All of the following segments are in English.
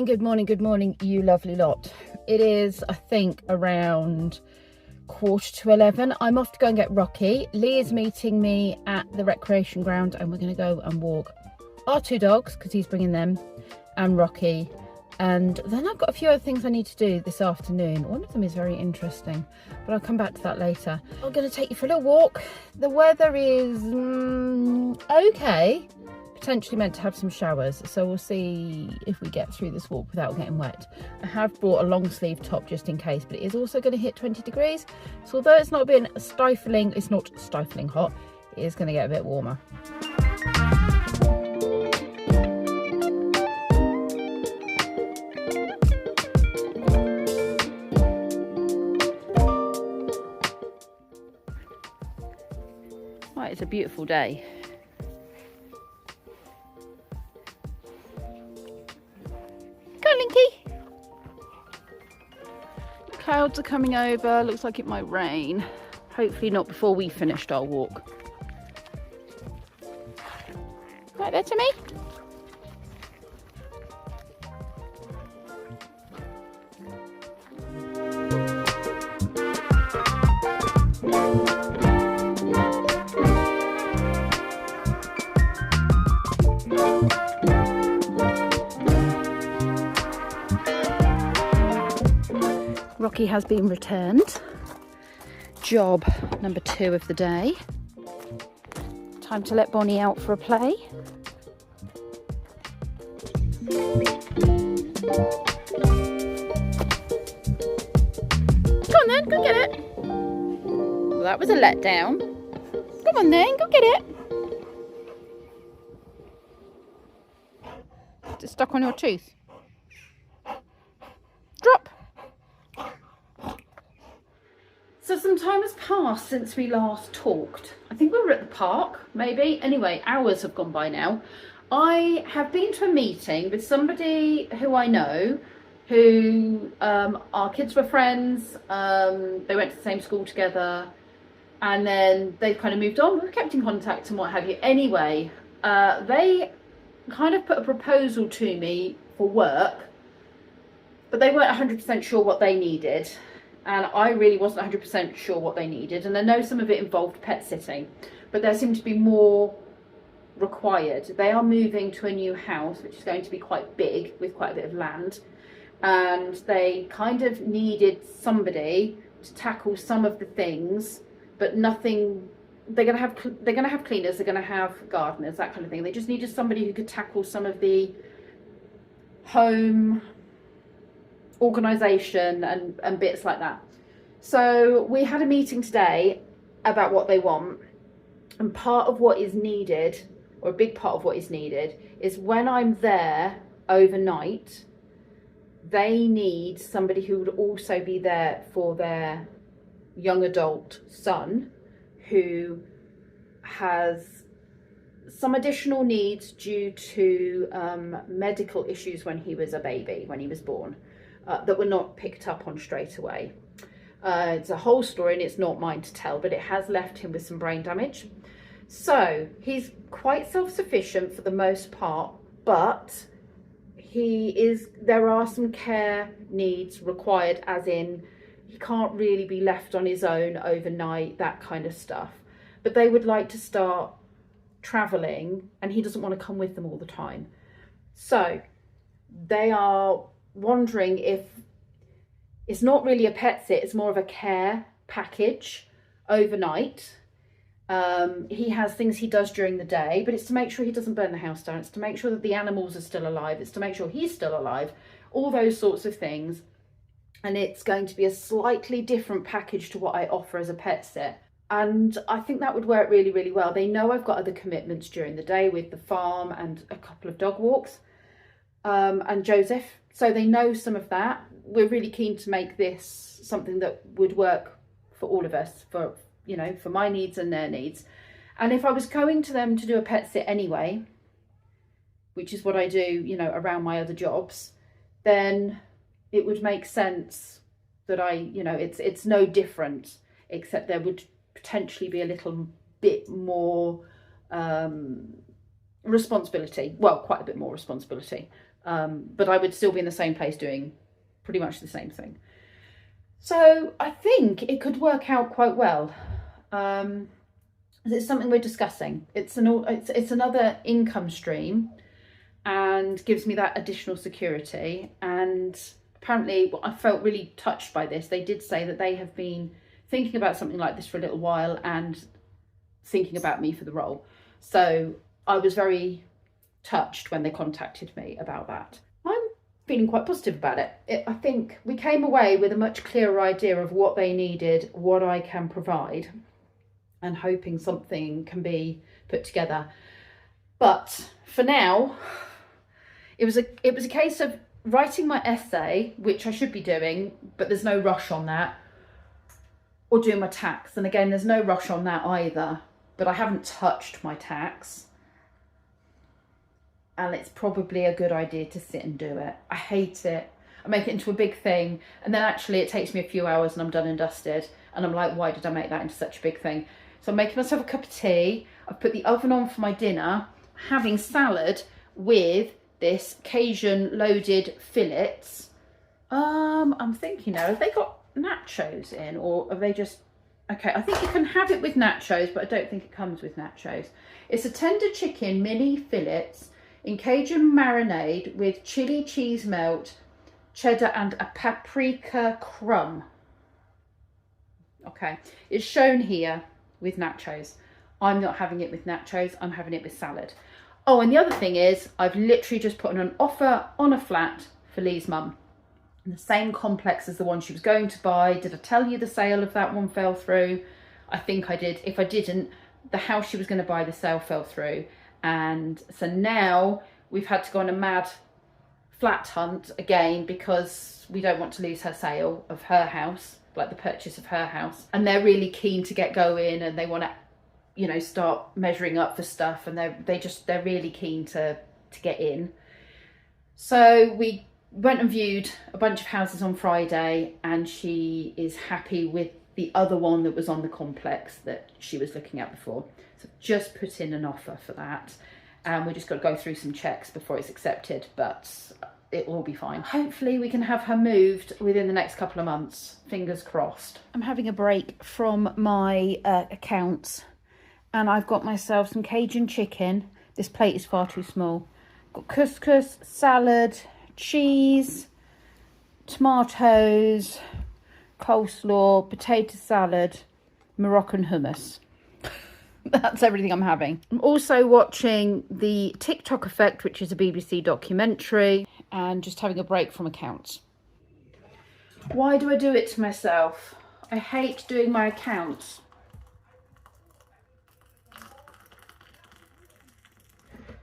Good morning, you lovely lot. It is, I think, around 11:15. I'm off to go and get Rocky. Lee is meeting me at the recreation ground and we're going to go and walk our two dogs, because he's bringing them, and Rocky. And then I've got a few other things I need to do this afternoon. One of them is very interesting, but I'll come back to that later. I'm going to take you for a little walk. The weather is okay. Potentially meant to have some showers, so we'll see if we get through this walk without getting wet. I have brought a long sleeve top just in case, but it is also going to hit 20 degrees. So although it's not been stifling, it's not stifling hot, it is going to get a bit warmer. Right, it's a beautiful day. Clouds are coming over, looks like it might rain. Hopefully not before we finished our walk. Right there, Timmy. Rocky has been returned. Job number 2 of the day. Time to let Bonnie out for a play. Go on then, go get it. Well, that was a letdown. Come on then, go get it. Is it stuck on your tooth? Drop. So some time has passed since we last talked. I think we were at the park, maybe. Anyway, hours have gone by now. I have been to a meeting with somebody who I know, who our kids were friends. They went to the same school together, and then they've kind of moved on. We've kept in contact and what have you. Anyway, they kind of put a proposal to me for work, but they weren't 100% sure what they needed. And I really wasn't 100% sure what they needed. And I know some of it involved pet sitting, but there seemed to be more required. They are moving to a new house, which is going to be quite big, with quite a bit of land. And they kind of needed somebody to tackle some of the things, but nothing. They're going to have cleaners, they're going to have gardeners, that kind of thing. They just needed somebody who could tackle some of the home organisation and bits like that. So we had a meeting today about what they want, and part of what is needed, or a big part of what is needed, is when I'm there overnight, they need somebody who would also be there for their young adult son, who has some additional needs due to medical issues when he was a baby, when he was born. That were not picked up on straight away. It's a whole story and it's not mine to tell, but it has left him with some brain damage. So he's quite self-sufficient for the most part, but there are some care needs required, as in he can't really be left on his own overnight, that kind of stuff. But they would like to start traveling, and he doesn't want to come with them all the time. So they are wondering if it's not really a pet sit, it's more of a care package overnight. He has things he does during the day, but it's to make sure he doesn't burn the house down. It's to make sure that the animals are still alive. It's to make sure he's still alive. All those sorts of things. And it's going to be a slightly different package to what I offer as a pet sit. And I think that would work really, really well. They know I've got other commitments during the day with the farm and a couple of dog walks, and Joseph. So they know some of that. We're really keen to make this something that would work for all of us, for, you know, for my needs and their needs. And if I was going to them to do a pet sit anyway, which is what I do, you know, around my other jobs, then it would make sense that I, you know, it's no different, except there would potentially be a little bit more responsibility. Well, quite a bit more responsibility. But I would still be in the same place doing pretty much the same thing. So I think it could work out quite well. It's something we're discussing. It's another income stream and gives me that additional security. And apparently I felt really touched by this. They did say that they have been thinking about something like this for a little while and thinking about me for the role. So I was very touched when they contacted me about that. I'm feeling quite positive about it. I think we came away with a much clearer idea of what they needed, what I can provide, and hoping something can be put together. But for now, it was a case of writing my essay, which I should be doing, but there's no rush on that, or doing my tax. And again, there's no rush on that either, but I haven't touched my tax. And it's probably a good idea to sit and do it. I hate it. I make it into a big thing, and then actually it takes me a few hours and I'm done and dusted. And I'm like, why did I make that into such a big thing? So I'm making myself a cup of tea. I've put the oven on for my dinner, having salad with this Cajun loaded fillets. I'm thinking now, have they got nachos in, or have they just... Okay, I think you can have it with nachos, but I don't think it comes with nachos. It's a tender chicken mini fillets in Cajun marinade with chili cheese melt, cheddar and a paprika crumb. Okay, it's shown here with nachos. I'm not having it with nachos, I'm having it with salad. Oh, and the other thing is, I've literally just put an offer on a flat for Lee's mum. The same complex as the one she was going to buy. Did I tell you the sale of that one fell through? I think I did. If I didn't, the house she was going to buy, the sale fell through. And so now we've had to go on a mad flat hunt again, because we don't want to lose her sale of her house, like the purchase of her house. And they're really keen to get going, and they want to, you know, start measuring up for stuff, and they're really keen to get in. So we went and viewed a bunch of houses on Friday, and she is happy with the other one that was on the complex that she was looking at before. So just put in an offer for that, and we just got to go through some checks before it's accepted, but it will be fine. Hopefully we can have her moved within the next couple of months, fingers crossed. I'm having a break from my accounts, and I've got myself some Cajun chicken. This plate is far too small. Got couscous, salad, cheese, tomatoes, coleslaw, potato salad, Moroccan hummus. That's everything I'm having. I'm also watching The TikTok Effect, which is a BBC documentary, and just having a break from accounts. Why do I do it to myself? I hate doing my accounts.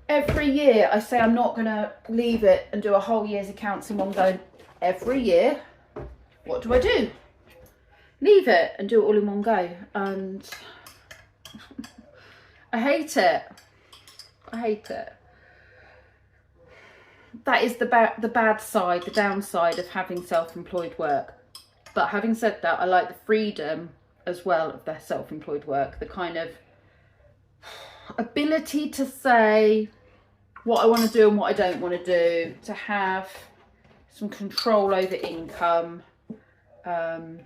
Every year I say I'm not going to leave it and do a whole year's accounts in one go. Every year, what do? Leave it and do it all in one go. And I hate it. I hate it. That is the bad side, the downside of having self-employed work. But having said that, I like the freedom as well of their self-employed work. The kind of ability to say what I want to do and what I don't want to do, to have some control over income, and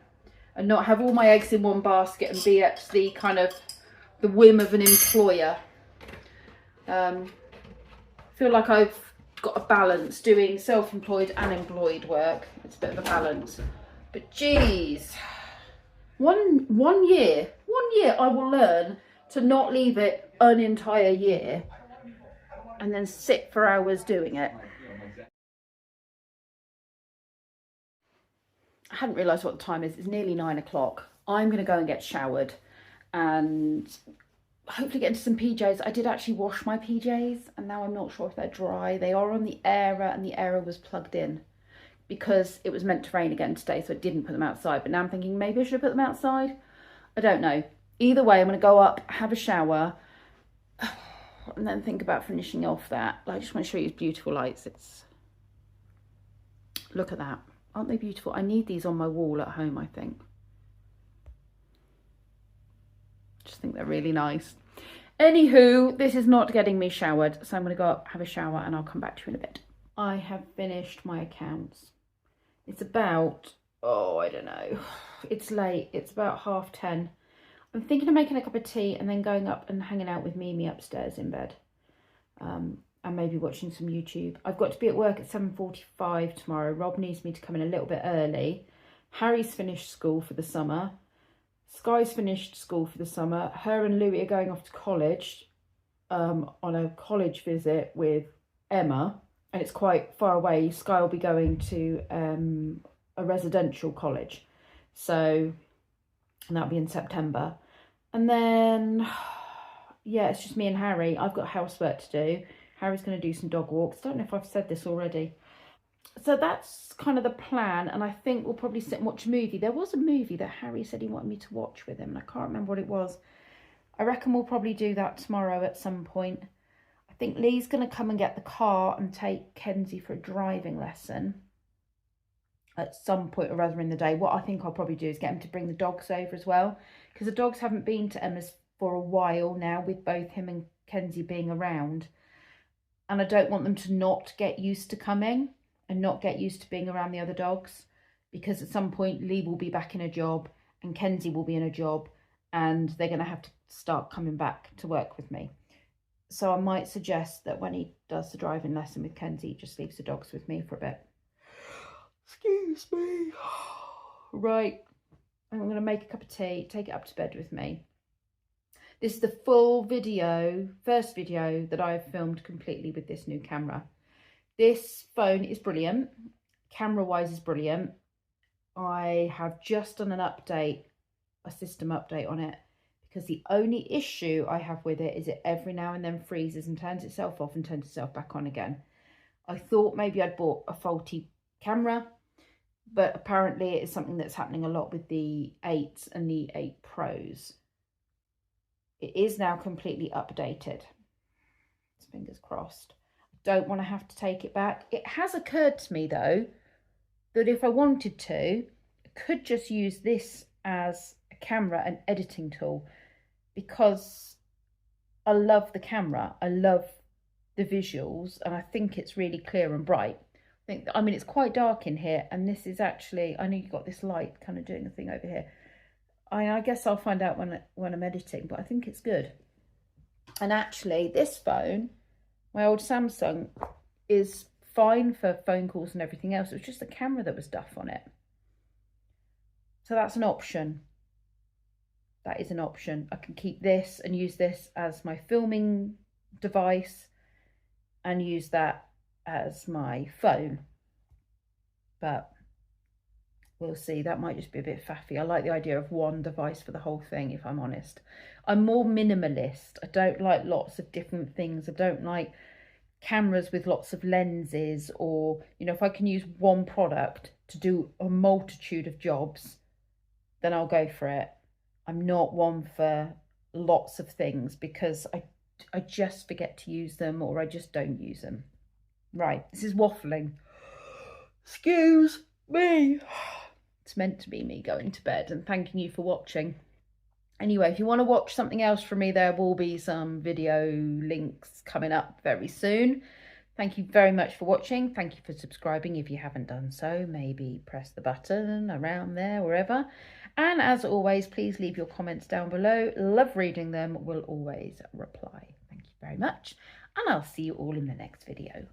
not have all my eggs in one basket and be at the kind of the whim of an employer. Feel like I've got a balance doing self-employed and employed work. It's a bit of a balance. But geez, one year I will learn to not leave it an entire year and then sit for hours doing it. I hadn't realised what the time is. It's nearly 9 o'clock. I'm going to go and get showered and hopefully get into some PJs. I did actually wash my PJs and now I'm not sure if they're dry. They are on the airer and the airer was plugged in because it was meant to rain again today, so I didn't put them outside. But now I'm thinking maybe I should have put them outside. I don't know. Either way, I'm going to go up, have a shower, and then think about finishing off that. I just want to show you these beautiful lights. Look at that. Aren't they beautiful? I need these on my wall at home, I think. Just think they're really nice. Anywho, this is not getting me showered, so I'm going to go up, have a shower, and I'll come back to you in a bit. I have finished my accounts. It's about, I don't know. It's late. It's about 10:30. I'm thinking of making a cup of tea and then going up and hanging out with Mimi upstairs in bed. And maybe watching some YouTube. I've got to be at work at 7:45 tomorrow. Rob needs me to come in a little bit early. Harry's finished school for the summer. Sky's finished school for the summer. Her and Louis are going off to college on a college visit with Emma. And it's quite far away. Sky will be going to a residential college. So, and that'll be in September. And then, yeah, it's just me and Harry. I've got housework to do. Harry's going to do some dog walks. I don't know if I've said this already. So that's kind of the plan. And I think we'll probably sit and watch a movie. There was a movie that Harry said he wanted me to watch with him. And I can't remember what it was. I reckon we'll probably do that tomorrow at some point. I think Lee's going to come and get the car and take Kenzie for a driving lesson at some point or other in the day. What I think I'll probably do is get him to bring the dogs over as well. Because the dogs haven't been to Emma's for a while now, with both him and Kenzie being around. And I don't want them to not get used to coming and not get used to being around the other dogs. Because at some point, Lee will be back in a job and Kenzie will be in a job. And they're going to have to start coming back to work with me. So I might suggest that when he does the driving lesson with Kenzie, he just leaves the dogs with me for a bit. Excuse me. Right. I'm going to make a cup of tea, take it up to bed with me. This is the full video, first video that I've filmed completely with this new camera. This phone is brilliant. Camera-wise is brilliant. I have just done an update, a system update on it. Because the only issue I have with it is it every now and then freezes and turns itself off and turns itself back on again. I thought maybe I'd bought a faulty camera, but apparently it is something that's happening a lot with the 8s and the 8 Pros. It is now completely updated. Fingers crossed. I don't want to have to take it back. It has occurred to me though, that if I wanted to, I could just use this as a camera and editing tool. Because I love the camera, I love the visuals, and I think it's really clear and bright. I mean, it's quite dark in here, and this is actually, I know you've got this light kind of doing a thing over here. I guess I'll find out when I'm editing, but I think it's good. And actually, this phone, my old Samsung, is fine for phone calls and everything else. It was just the camera that was duff on it. So that's an option. That is an option. I can keep this and use this as my filming device and use that as my phone. But we'll see. That might just be a bit faffy. I like the idea of one device for the whole thing, if I'm honest. I'm more minimalist. I don't like lots of different things. I don't like cameras with lots of lenses, or, you know, if I can use one product to do a multitude of jobs, then I'll go for it. I'm not one for lots of things because I just forget to use them, or I just don't use them. Right, this is waffling. Excuse me. It's meant to be me going to bed and thanking you for watching. Anyway, if you want to watch something else from me, there will be some video links coming up very soon. Thank you very much for watching. Thank you for subscribing if you haven't done so. Maybe press the button around there, wherever. And as always, please leave your comments down below. Love reading them. Will always reply. Thank you very much. And I'll see you all in the next video.